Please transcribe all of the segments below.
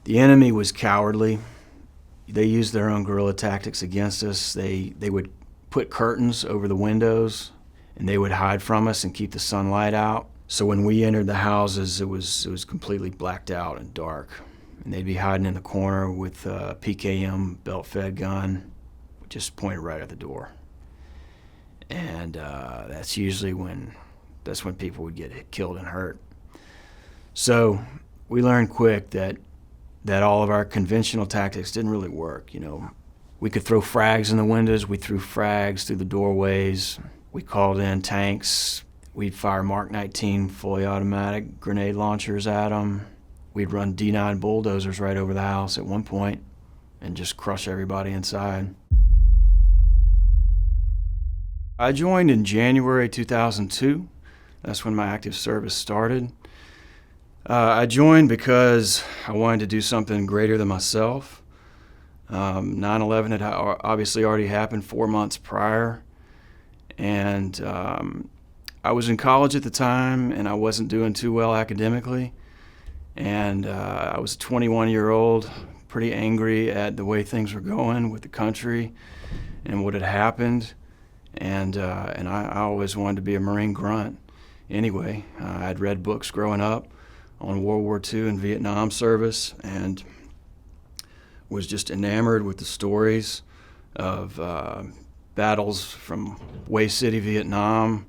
The enemy was cowardly. They used their own guerrilla tactics against us. They would put curtains over the windows, and they would hide from us and keep the sunlight out. So when we entered the houses, it was completely blacked out and dark. And they'd be hiding in the corner with a PKM belt-fed gun, just pointed right at the door. And that's usually when people would get killed and hurt. So we learned quick that all of our conventional tactics didn't really work. You know, we could throw frags in the windows. We threw frags through the doorways. We called in tanks. We'd fire Mark 19 fully automatic grenade launchers at them. We'd run D9 bulldozers right over the house at one point and just crush everybody inside. I joined in January 2002. That's when my active service started. I joined because I wanted to do something greater than myself. 9/11 had obviously already happened 4 months prior, and I was in college at the time, and I wasn't doing too well academically. And I was a 21-year-old, pretty angry at the way things were going with the country and what had happened. And I always wanted to be a Marine grunt. Anyway, I'd read books growing up on World War II and Vietnam service, and was just enamored with the stories of battles from Way City, Vietnam,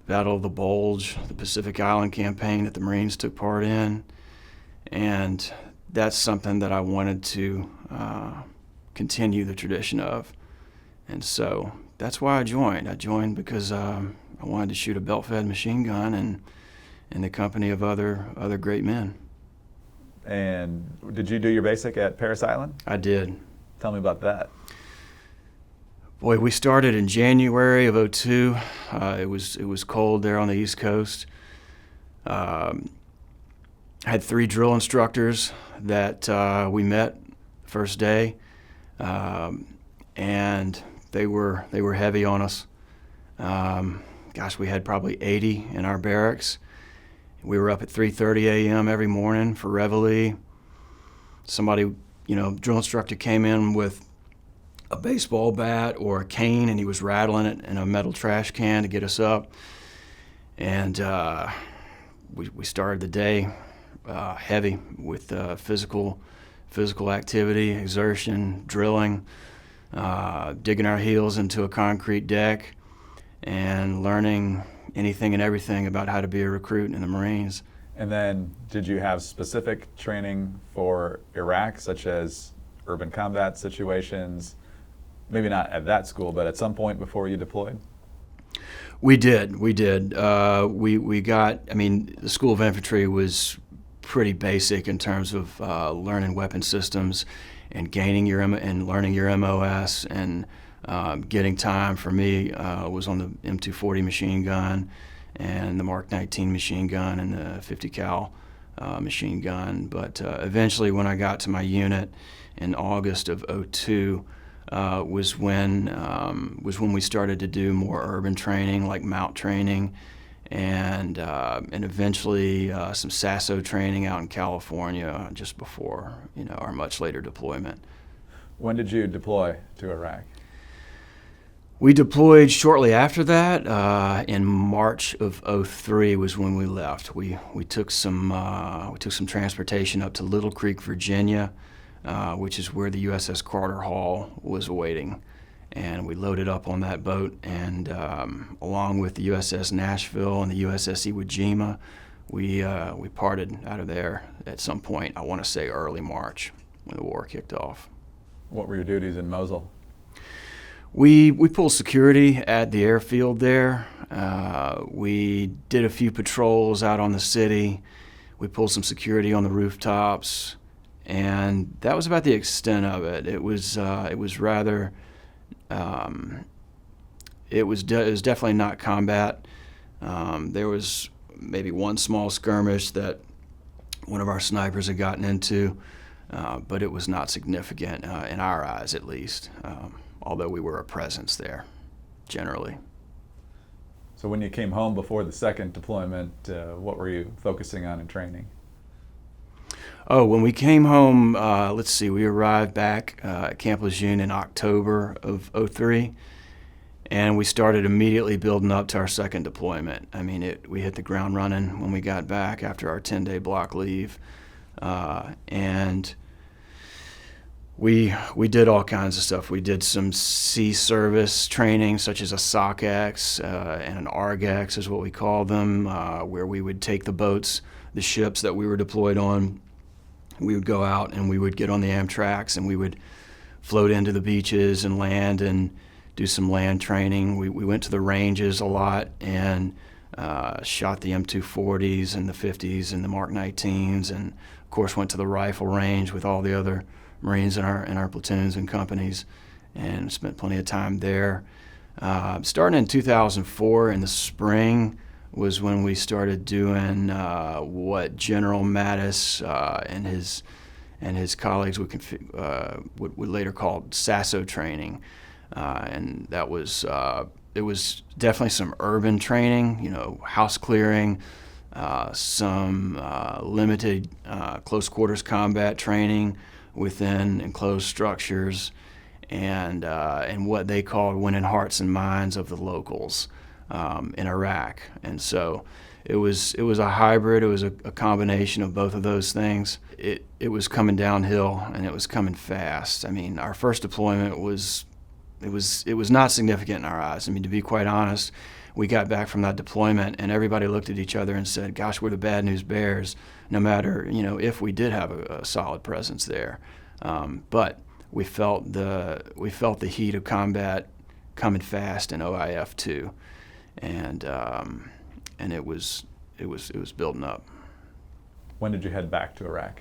Battle of the Bulge, the Pacific Island campaign that the Marines took part in. And that's something that I wanted to continue the tradition of. And so that's why I joined. I joined because I wanted to shoot a belt-fed machine gun and in the company of other great men. And did you do your basic at Parris Island? I did. Tell me about that. Boy, we started in January of '02. It was cold there on the East Coast. Had 3 drill instructors that we met first day, and they were heavy on us. Gosh, we had probably 80 in our barracks. We were up at 3:30 a.m. every morning for reveille. Somebody, drill instructor came in with a baseball bat or a cane, and he was rattling it in a metal trash can to get us up. And we started the day heavy with physical activity, exertion, drilling, digging our heels into a concrete deck, and learning anything and everything about how to be a recruit in the Marines. And then did you have specific training for Iraq, such as urban combat situations? Maybe not at that school, but at some point before you deployed? We did. We got, the School of Infantry was pretty basic in terms of learning weapon systems and learning your MOS, and getting time for me was on the M240 Machine Gun and the Mark 19 Machine Gun and the 50 cal Machine Gun. But eventually, when I got to my unit in August of '02, was when we started to do more urban training, like mount training, and eventually some SASO training out in California just before our much later deployment. When did you deploy to Iraq? We deployed shortly after that. In March of '03 was when we left. We took some transportation up to Little Creek, Virginia, which is where the USS Carter Hall was awaiting. And we loaded up on that boat, and along with the USS Nashville and the USS Iwo Jima, we parted out of there at some point, I want to say early March, when the war kicked off. What were your duties in Mosul? We pulled security at the airfield there. We did a few patrols out on the city. We pulled some security on the rooftops. And that was about the extent of it. It was rather, it was definitely not combat. There was maybe one small skirmish that one of our snipers had gotten into, but it was not significant in our eyes, at least. Although we were a presence there, generally. So when you came home before the second deployment, what were you focusing on in training? Oh, when we came home, let's see, we arrived back at Camp Lejeune in October of '03, and we started immediately building up to our second deployment. I mean, we hit the ground running when we got back after our 10-day block leave, and we did all kinds of stuff. We did some sea service training, such as a SOCX and an ARGX is what we call them, where we would take the boats, the ships that we were deployed on. We would go out and we would get on the Amtraks and we would float into the beaches and land and do some land training. We went to the ranges a lot and shot the M240s and the 50s and the Mark 19s, and of course went to the rifle range with all the other Marines in our platoons and companies, and spent plenty of time there. Starting in 2004 in the spring was when we started doing what General Mattis and his colleagues would later call SASO training, and that was it was definitely some urban training, house clearing, some limited close quarters combat training within enclosed structures, and what they called winning hearts and minds of the locals in Iraq. And so it was a hybrid. It was a combination of both of those things. It was coming downhill, and it was coming fast. I mean, our first deployment was not significant in our eyes. I mean, to be quite honest, we got back from that deployment and everybody looked at each other and said, gosh, we're the bad news bears, no matter, if we did have a solid presence there. But we felt the heat of combat coming fast in OIF too. And it was building up. When did you head back to Iraq?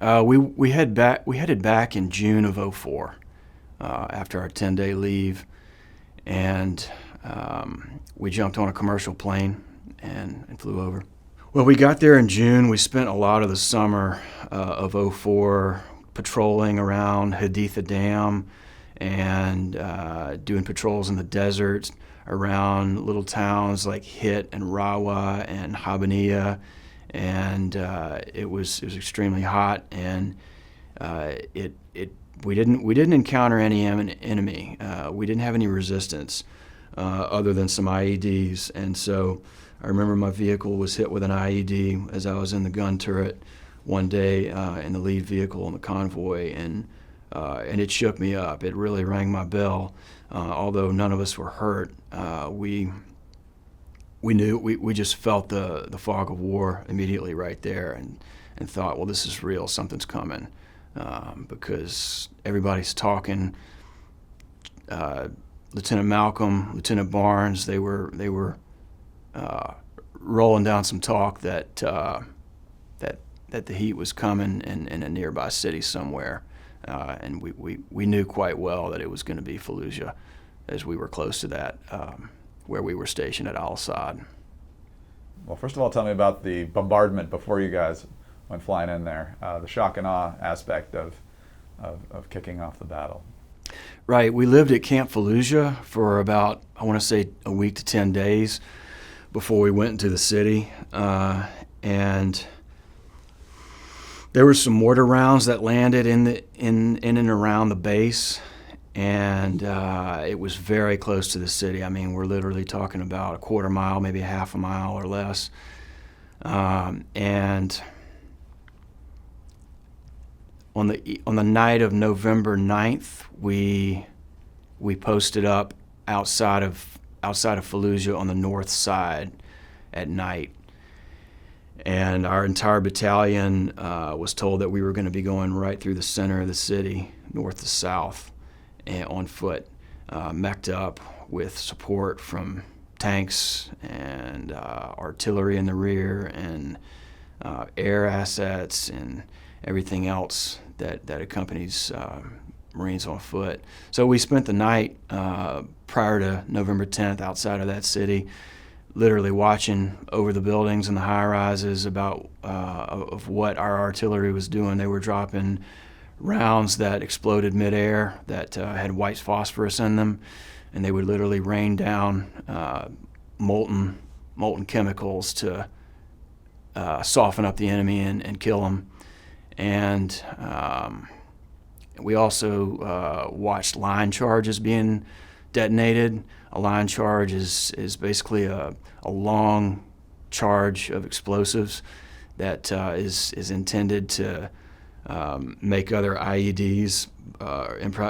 We headed back in June of '04 after our 10-day leave, and we jumped on a commercial plane and flew over. Well, we got there in June. We spent a lot of the summer of '04 patrolling around Haditha Dam and doing patrols in the desert around little towns like Hit and Rawa and Habaniya, and it was extremely hot, and we didn't encounter any enemy. We didn't have any resistance other than some IEDs, and so I remember my vehicle was hit with an IED as I was in the gun turret one day in the lead vehicle in the convoy, and it shook me up. It really rang my bell. Although none of us were hurt, we just felt the fog of war immediately right there, and thought, well, this is real. Something's coming, because everybody's talking. Lieutenant Malcolm, Lieutenant Barnes, they were rolling down some talk that the heat was coming in a nearby city somewhere. And we knew quite well that it was going to be Fallujah, as we were close to that, where we were stationed at Al-Assad. Well, first of all, tell me about the bombardment before you guys went flying in there, the shock and awe aspect of kicking off the battle. Right. We lived at Camp Fallujah for about, I want to say, a week to 10 days before we went into the city, and there were some mortar rounds that landed in and around the base, and it was very close to the city. I mean, we're literally talking about a quarter mile, maybe a half a mile or less. And on the night of November 9th, we posted up outside of Fallujah on the north side at night. And our entire battalion was told that we were going to be going right through the center of the city, north to south, and on foot, mech'd up with support from tanks and artillery in the rear and air assets and everything else that accompanies Marines on foot. So we spent the night prior to November 10th outside of that city, literally watching over the buildings and the high-rises of what our artillery was doing. They were dropping rounds that exploded midair that had white phosphorus in them, and they would literally rain down molten chemicals to soften up the enemy and kill them. And we also watched line charges being detonated. A line charge is basically a long charge of explosives that is intended to make other IEDs,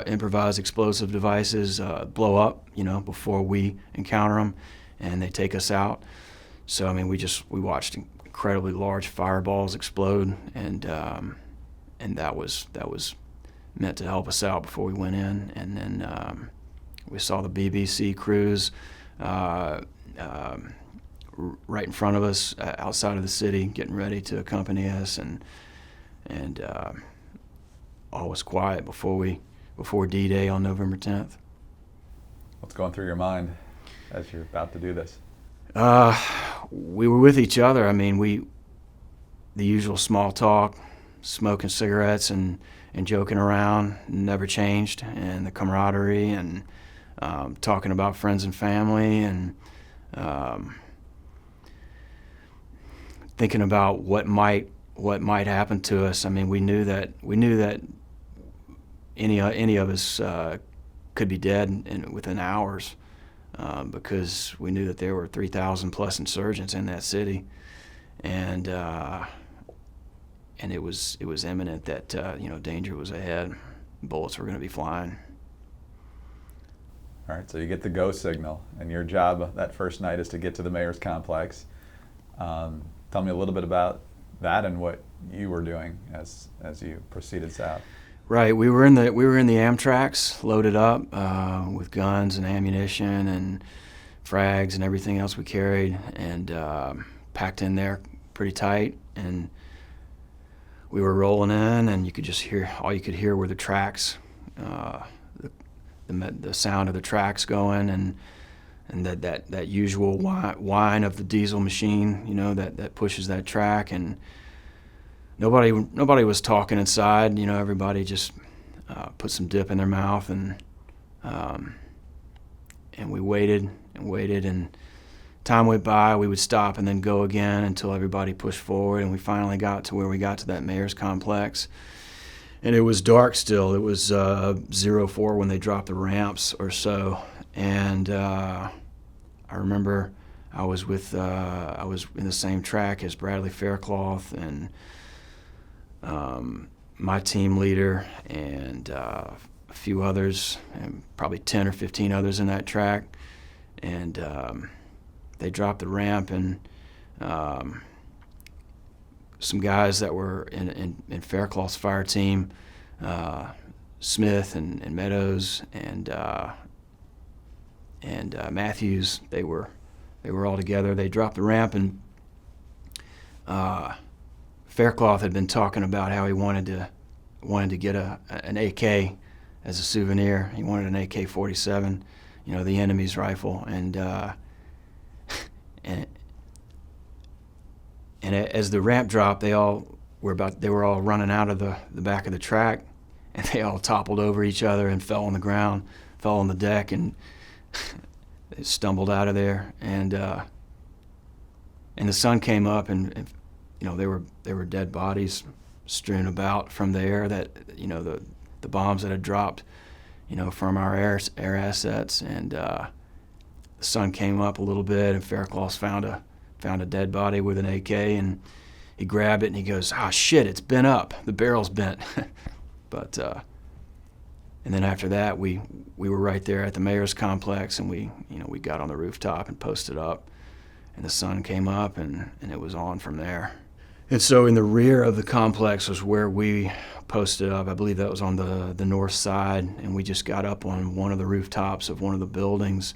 improvised explosive devices, blow up, before we encounter them, and they take us out. So I mean, we watched incredibly large fireballs explode, and that was meant to help us out before we went in. And then we saw the BBC crews right in front of us outside of the city, getting ready to accompany us, and all was quiet before D-Day on November 10th. What's going through your mind as you're about to do this? We were with each other. I mean, the usual small talk, smoking cigarettes and joking around never changed, and the camaraderie and talking about friends and family, and thinking about what might happen to us. I mean, we knew that any of us could be dead within hours, because we knew that there were 3,000 plus insurgents in that city, and it was imminent that danger was ahead. Bullets were going to be flying. All right, so you get the go signal, and your job that first night is to get to the mayor's complex. Tell me a little bit about that and what you were doing as you proceeded south. Right, we were in the Amtraks, loaded up with guns and ammunition and frags and everything else we carried, and packed in there pretty tight. And we were rolling in, and you could just hear, all you could hear were the tracks, the sound of the tracks going, and that usual whine of the diesel machine, that pushes that track. And nobody was talking inside. Everybody just put some dip in their mouth, and we waited and waited, and time went by. We would stop and then go again until everybody pushed forward, and we finally got to where we got to that mayor's complex. And it was dark still. It was 04 when they dropped the ramps or so. And I remember I was in the same track as Bradley Faircloth and my team leader and a few others, and probably 10 or 15 others in that track. And they dropped the ramp, and some guys that were in Faircloth's fire team, Smith and Meadows and Matthews, they were all together. They dropped the ramp, and Faircloth had been talking about how he wanted to get an AK as a souvenir. He wanted an AK-47, the enemy's rifle, and as the ramp dropped, they were all running out of the back of the track, and they all toppled over each other and fell on the ground, fell on the deck, and they stumbled out of there. And the sun came up, and there were dead bodies strewn about from there, that the bombs that had dropped from our air assets. And the sun came up a little bit, and Faircloth found a dead body with an AK, and he grabbed it and he goes, "Ah, shit, it's bent up. The barrel's bent." But and then after that, we were right there at the mayor's complex, and we got on the rooftop and posted up, and the sun came up, and it was on from there. And so in the rear of the complex was where we posted up. I believe that was on the north side, and we just got up on one of the rooftops of one of the buildings.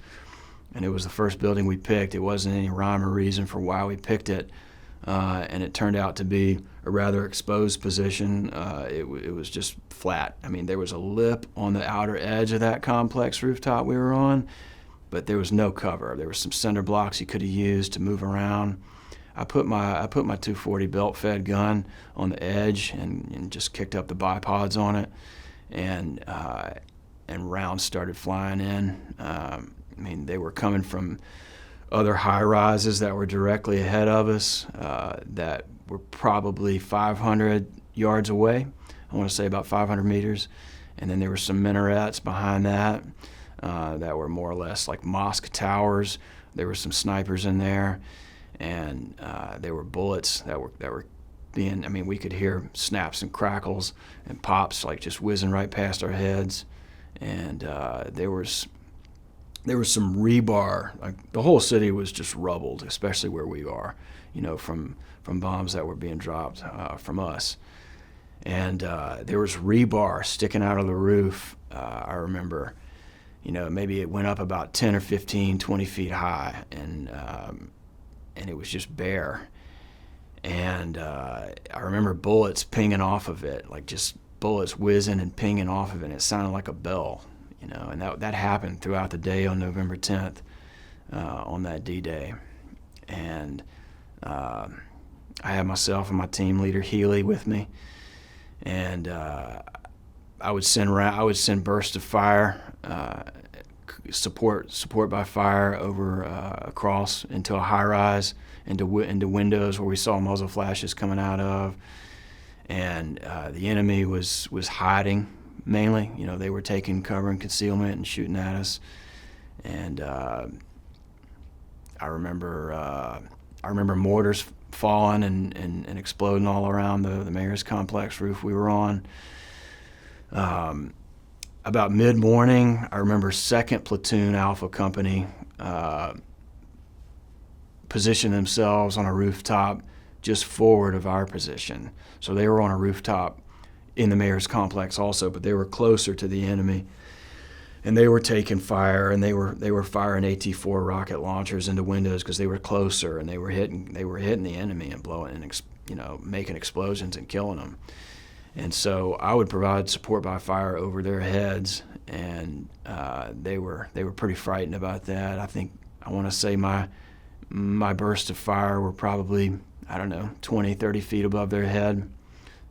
And it was the first building we picked. It wasn't any rhyme or reason for why we picked it. And it turned out to be a rather exposed position. It was just flat. I mean, there was a lip on the outer edge of that complex rooftop we were on, but there was no cover. There were some cinder blocks you could have used to move around. I put my 240 belt-fed gun on the edge and just kicked up the bipods on it, and rounds started flying in. I mean, they were coming from other high-rises that were directly ahead of us, that were probably 500 yards away. I want to say about 500 meters. And then there were some minarets behind that that were more or less like mosque towers. There were some snipers in there, and there were bullets that were being. I mean, we could hear snaps and crackles and pops like just whizzing right past our heads. And there was some rebar. Like the whole city was just rubbled, especially where we are, from bombs that were being dropped from us. And there was rebar sticking out of the roof. I remember, maybe it went up about 10 or 15, 20 feet high, and it was just bare. And I remember bullets pinging off of it, like just bullets whizzing and pinging off of it. And it sounded like a bell, and that happened throughout the day on November 10th, on that D-Day. And I had myself and my team leader Healy with me, and I would send bursts of fire, support by fire over across into a high rise, into windows where we saw muzzle flashes coming out of, and the enemy was hiding mainly. They were taking cover and concealment and shooting at us, and I remember mortars falling and exploding all around the mayor's complex roof we were on. About mid-morning, I remember 2nd Platoon Alpha Company positioned themselves on a rooftop just forward of our position. So they were on a rooftop in the mayor's complex also, but they were closer to the enemy. And they were taking fire, and they were firing AT-4 rocket launchers into windows because they were closer, and they were hitting the enemy and blowing and making explosions and killing them. And so I would provide support by fire over their heads, and they were pretty frightened about that. I want to say my bursts of fire were probably 20, 30 feet above their head,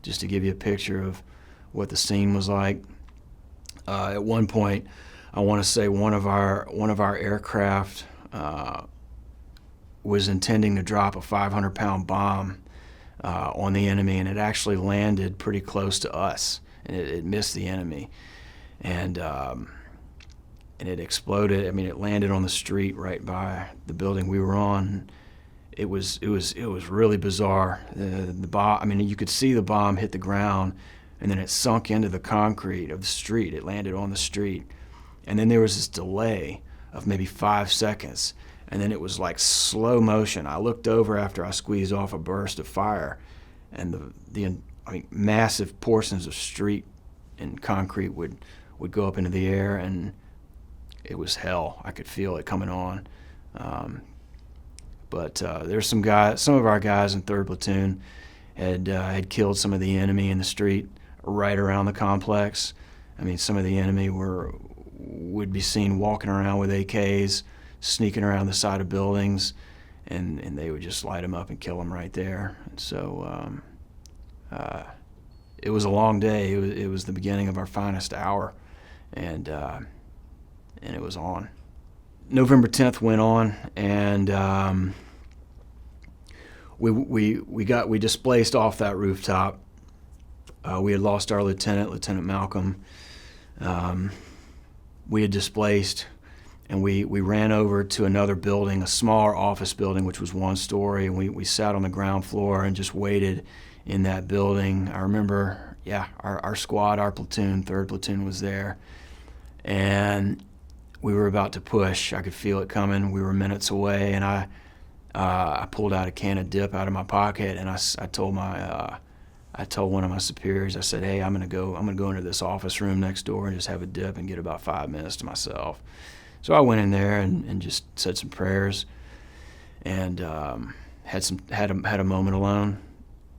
just to give you a picture of what the scene was like. At one point, I want to say one of our aircraft was intending to drop a 500-pound bomb on the enemy, and it actually landed pretty close to us, and it missed the enemy, and it exploded. I mean, it landed on the street right by the building we were on. It was really bizarre. The bomb. I mean, you could see the bomb hit the ground, and then it sunk into the concrete of the street. It landed on the street. And then there was this delay of maybe 5 seconds, and then it was like slow motion. I looked over after I squeezed off a burst of fire, and massive portions of street and concrete would go up into the air, and it was hell. I could feel it coming on. But there's some of our guys in 3rd Platoon had killed some of the enemy in the street right around the complex. I mean, some of the enemy would be seen walking around with AKs, sneaking around the side of buildings, and they would just light them up and kill them right there. And so it was a long day. It was the beginning of our finest hour, and it was on. November 10th went on, and we displaced off that rooftop. We had lost our Lieutenant Malcolm. We had displaced, and we ran over to another building, a smaller office building, which was 1 story, and we sat on the ground floor and just waited in that building. I remember, our squad, our platoon, 3rd Platoon was there, and we were about to push. I could feel it coming. We were minutes away, and I pulled out a can of dip out of my pocket, and I told one of my superiors, I said, "Hey, I'm gonna go into this office room next door and just have a dip and get about 5 minutes to myself." So I went in there and just said some prayers, and had a moment alone,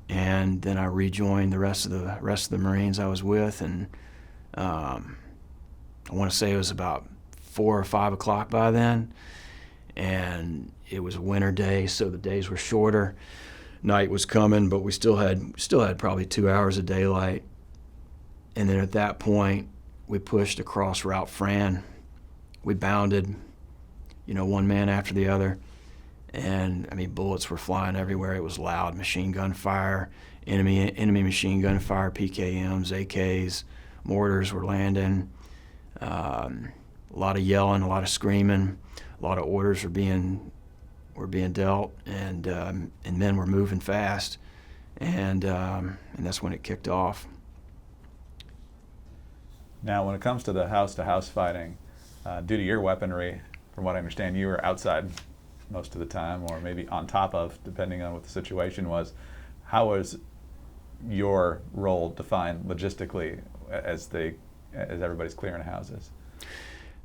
and then I rejoined the rest of the Marines I was with, and I want to say it was about 4 or 5 o'clock by then, and it was a winter day, so the days were shorter. Night was coming, but we still had probably 2 hours of daylight. And then at that point, we pushed across Route Fran. We bounded, one man after the other, And I mean, bullets were flying everywhere. It was loud machine gun fire, enemy machine gun fire, PKMs, AKs, mortars were landing. A lot of yelling, a lot of screaming, a lot of orders were being dealt, and men were moving fast, and that's when it kicked off. Now, when it comes to the house-to-house fighting, due to your weaponry, from what I understand, you were outside most of the time, or maybe on top of, depending on what the situation was. How was your role defined logistically as everybody's clearing houses?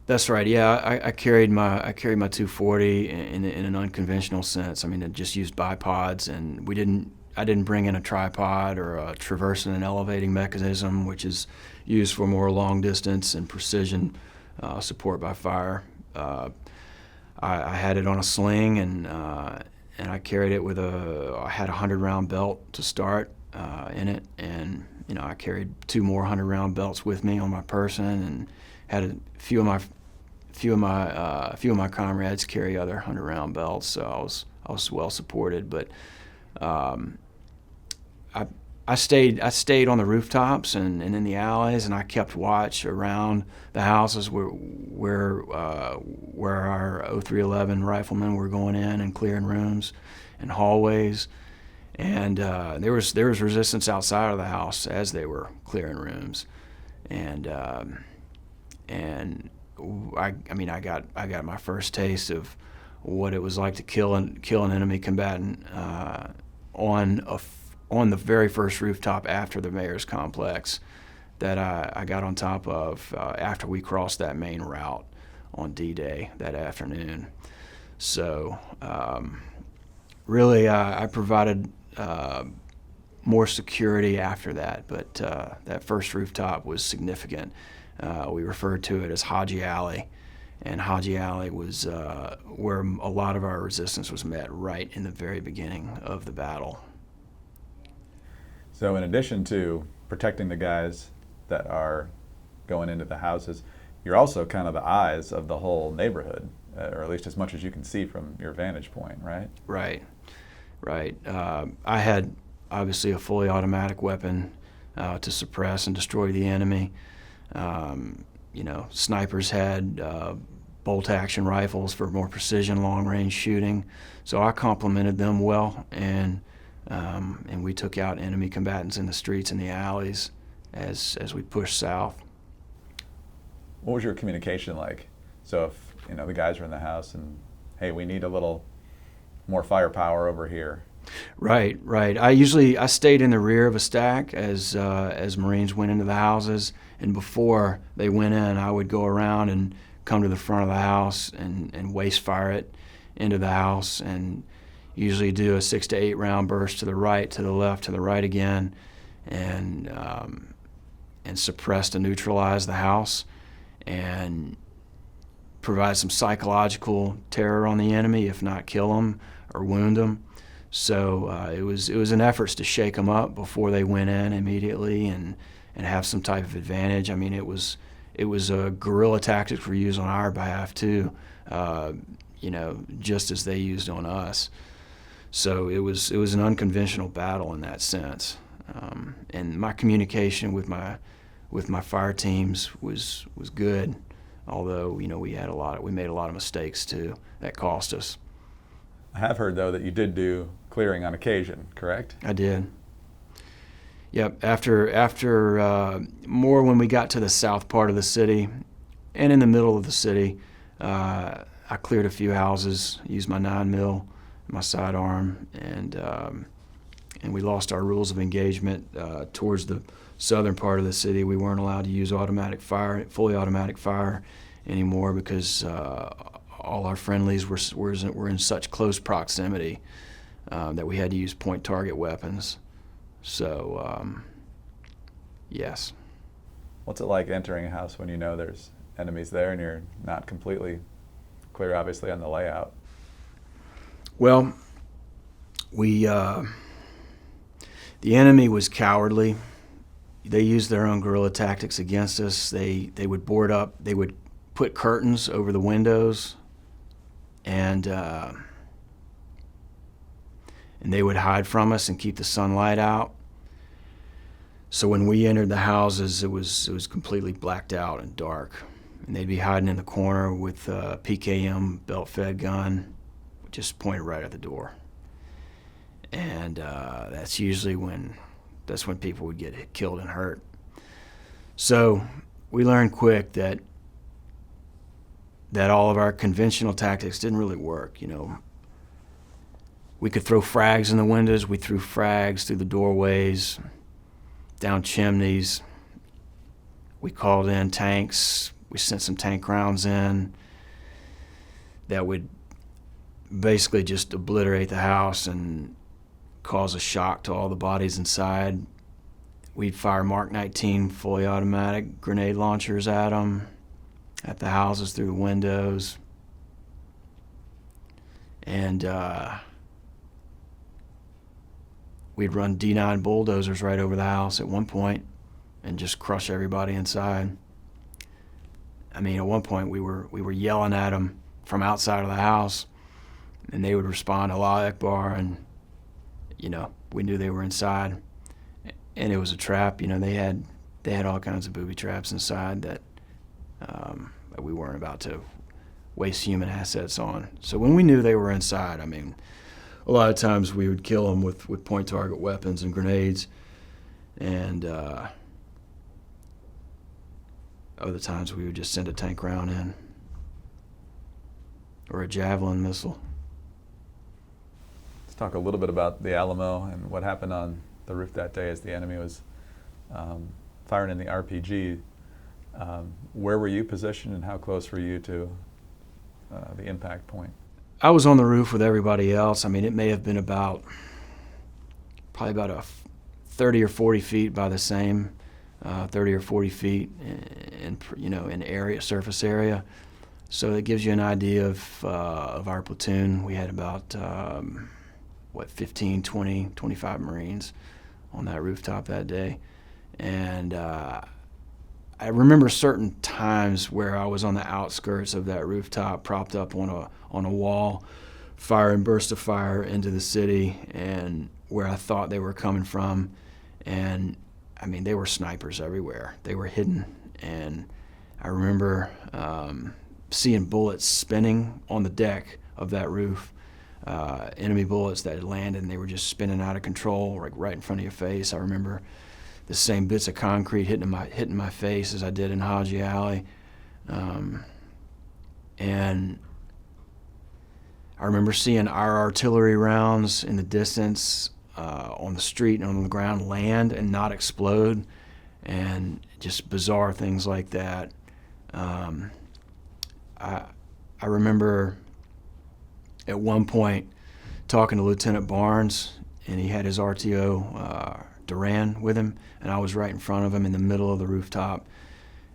That's right. Yeah, I carried my 240 in an unconventional sense. I mean, it just used bipods, and I didn't bring in a tripod or a traversing and elevating mechanism, which is used for more long distance and precision support by fire. I had it on a sling, and I carried it I had a 100-round belt to start in it, and I carried 2 more 100-round belts with me on my person, and had a few of my comrades carry other 100-round belts, so I was well supported. But I stayed on the rooftops and in the alleys, and I kept watch around the houses where our 0311 riflemen were going in and clearing rooms and hallways, and there was resistance outside of the house as they were clearing rooms, and I got my first taste of what it was like to kill an enemy combatant on the very first rooftop after the mayor's complex that I got on top of after we crossed that main route on D-Day that afternoon. So really I provided more security after that, but that first rooftop was significant. We referred to it as Haji Alley, and Haji Alley was where a lot of our resistance was met right in the very beginning of the battle. So in addition to protecting the guys that are going into the houses, you're also kind of the eyes of the whole neighborhood, or at least as much as you can see from your vantage point, right? Right. I had obviously a fully automatic weapon to suppress and destroy the enemy. Snipers had bolt-action rifles for more precision, long-range shooting. So I complemented them well, and we took out enemy combatants in the streets and the alleys as we pushed south. What was your communication like? So if the guys are in the house and, hey, we need a little more firepower over here. Right. I stayed in the rear of a stack as Marines went into the houses, and before they went in, I would go around and come to the front of the house and waste fire it into the house, and usually do a 6 to 8 round burst to the right, to the left, to the right again, and suppress to neutralize the house and provide some psychological terror on the enemy, if not kill them or wound them. So it was an effort to shake them up before they went in immediately and have some type of advantage. I mean, it was a guerrilla tactics were used on our behalf too, just as they used on us. So it was an unconventional battle in that sense, and my communication with my fire teams was good, although we made a lot of mistakes too that cost us. I have heard though that you did do clearing on occasion, correct? I did. Yep. After more when we got to the south part of the city, and in the middle of the city, I cleared a few houses, used my 9mm. My sidearm, and we lost our rules of engagement towards the southern part of the city. We weren't allowed to use fully automatic fire anymore, because all our friendlies were in such close proximity that we had to use point target weapons. So, yes. What's it like entering a house when you know there's enemies there and you're not completely clear, obviously, on the layout? Well, the enemy was cowardly. They used their own guerrilla tactics against us. They would board up. They would put curtains over the windows, and and they would hide from us and keep the sunlight out. So when we entered the houses, it was completely blacked out and dark. And they'd be hiding in the corner with a PKM belt-fed gun, just pointed right at the door. And that's usually when people would get killed and hurt. So we learned quick that all of our conventional tactics didn't really work. We could throw frags in the windows. We threw frags through the doorways, down chimneys. We called in tanks. We sent some tank rounds in that would basically just obliterate the house and cause a shock to all the bodies inside. We'd fire Mark 19 fully automatic grenade launchers at them, at the houses through the windows. And we'd run D9 bulldozers right over the house at one point and just crush everybody inside. I mean, at one point we were yelling at them from outside of the house, and they would respond, Allah Akbar, and we knew they were inside. And it was a trap. They had all kinds of booby traps inside that we weren't about to waste human assets on. So when we knew they were inside, I mean, a lot of times we would kill them with point target weapons and grenades, and other times we would just send a tank round in or a javelin missile. Let's talk a little bit about the Alamo and what happened on the roof that day as the enemy was firing in the RPG. Where were you positioned, and how close were you to the impact point? I was on the roof with everybody else. I mean, it may have been probably about 30 or 40 feet by the same, 30 or 40 feet in area, surface area. So it gives you an idea of our platoon. We had about 15, 20, 25 Marines on that rooftop that day. And I remember certain times where I was on the outskirts of that rooftop, propped up on a wall, firing bursts of fire into the city, and where I thought they were coming from. And I mean, they were snipers everywhere. They were hidden. And I remember seeing bullets spinning on the deck of that roof, enemy bullets that had landed, and they were just spinning out of control, like right in front of your face. I remember the same bits of concrete hitting my face as I did in Haji Alley. And I remember seeing our artillery rounds in the distance on the street and on the ground land and not explode, and just bizarre things like that. I remember at one point talking to Lieutenant Barnes, and he had his RTO Duran with him, and I was right in front of him in the middle of the rooftop.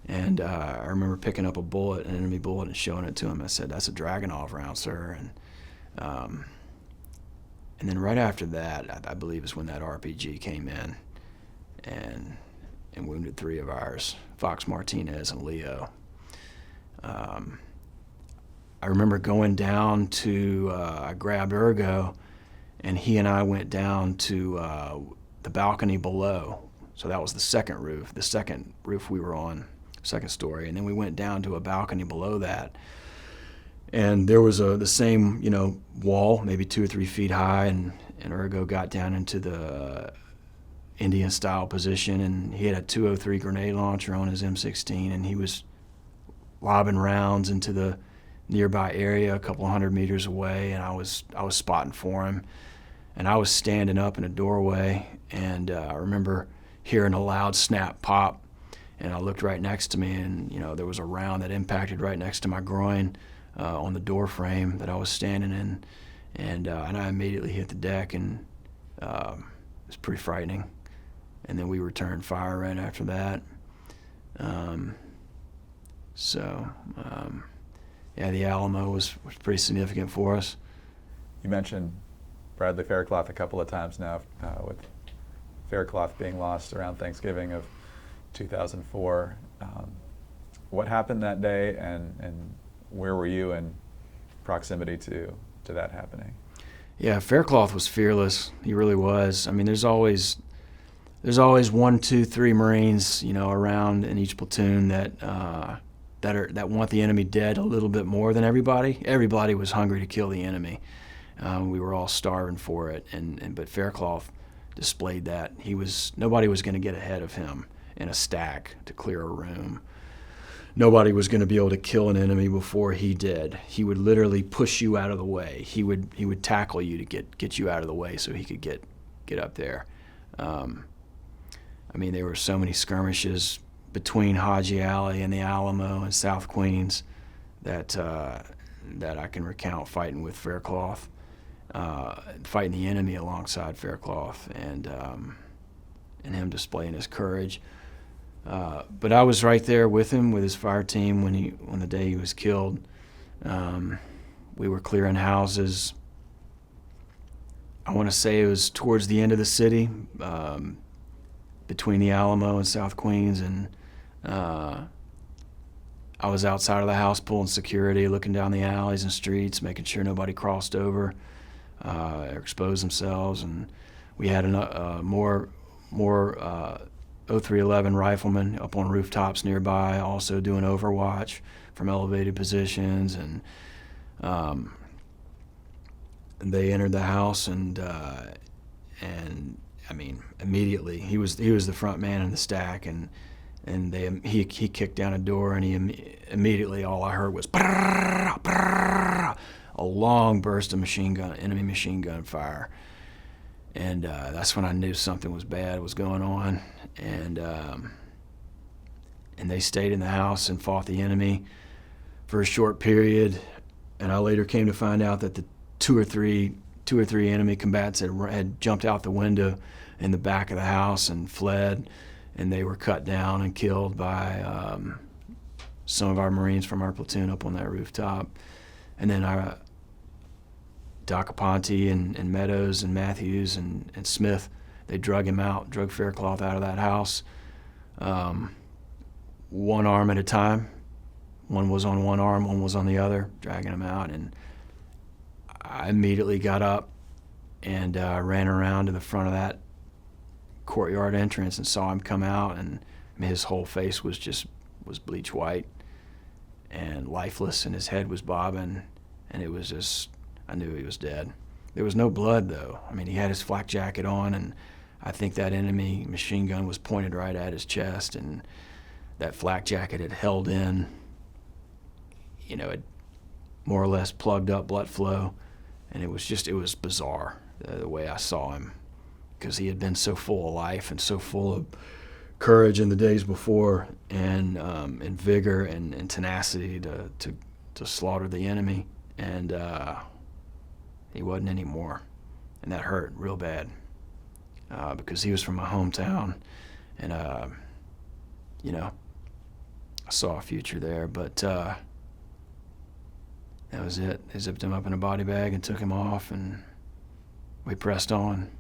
And I remember picking up an enemy bullet, and showing it to him. I said, "That's a Dragunov round, sir." And then right after that, I believe is when that RPG came in and wounded 3 of ours, Fox Martinez and Leo. I remember going down to, I grabbed Ergo, and he and I went down to the balcony below. So that was the second roof we were on, second story. And then we went down to a balcony below that. And there was the same, wall, maybe 2 or 3 feet high, and Ergo got down into the Indian-style position, and he had a 203 grenade launcher on his M16, and he was lobbing rounds into the nearby area a couple hundred meters away, and I was spotting for him. And I was standing up in a doorway, and I remember hearing a loud snap pop, and I looked right next to me, and there was a round that impacted right next to my groin on the door frame that I was standing in, and I immediately hit the deck, and it was pretty frightening. And then we returned fire right after that. Yeah, the Alamo was pretty significant for us. You mentioned Bradley Faircloth a couple of times now, with Faircloth being lost around Thanksgiving of 2004. What happened that day, and where were you in proximity to that happening? Yeah, Faircloth was fearless. He really was. I mean, there's always 1, 2, 3 Marines, around in each platoon that want the enemy dead a little bit more than everybody. Everybody was hungry to kill the enemy. We were all starving for it, but Faircloth displayed that. Nobody was going to get ahead of him in a stack to clear a room. Nobody was going to be able to kill an enemy before he did. He would literally push you out of the way. He would tackle you to get you out of the way so he could get up there. I mean, there were so many skirmishes between Haji Alley and the Alamo and South Queens that I can recount, fighting with Faircloth, fighting the enemy alongside Faircloth, and him displaying his courage. But I was right there with him, with his fire team, when the day he was killed. We were clearing houses. I want to say it was towards the end of the city, between the Alamo and South Queens, and I was outside of the house pulling security, looking down the alleys and streets, making sure nobody crossed over or exposed themselves. And we had more 0311 riflemen up on rooftops nearby, also doing overwatch from elevated positions. And they entered the house, and I mean, immediately he was the front man in the stack, and he kicked down a door, and immediately all I heard was brrr, brrr, a long burst of enemy machine gun fire, and that's when I knew something bad was going on, and they stayed in the house and fought the enemy for a short period, and I later came to find out that the two or three enemy combatants had jumped out the window in the back of the house and fled, and they were cut down and killed by some of our Marines from our platoon up on that rooftop. And then Doc Aponte and Meadows and Matthews and Smith, they drug Faircloth out of that house, one arm at a time. One was on one arm, one was on the other, dragging him out. And I immediately got up and ran around to the front of that courtyard entrance and saw him come out, and I mean, his whole face was bleach white and lifeless, and his head was bobbing, and it was just, I knew he was dead. There was no blood though. I mean, he had his flak jacket on, and I think that enemy machine gun was pointed right at his chest, and that flak jacket had held in, it more or less plugged up blood flow, and it was bizarre the way I saw him, because he had been so full of life and so full of courage in the days before, and vigor and tenacity to slaughter the enemy, and he wasn't anymore, and that hurt real bad, because he was from my hometown, and I saw a future there, but that was it. They zipped him up in a body bag and took him off, and we pressed on.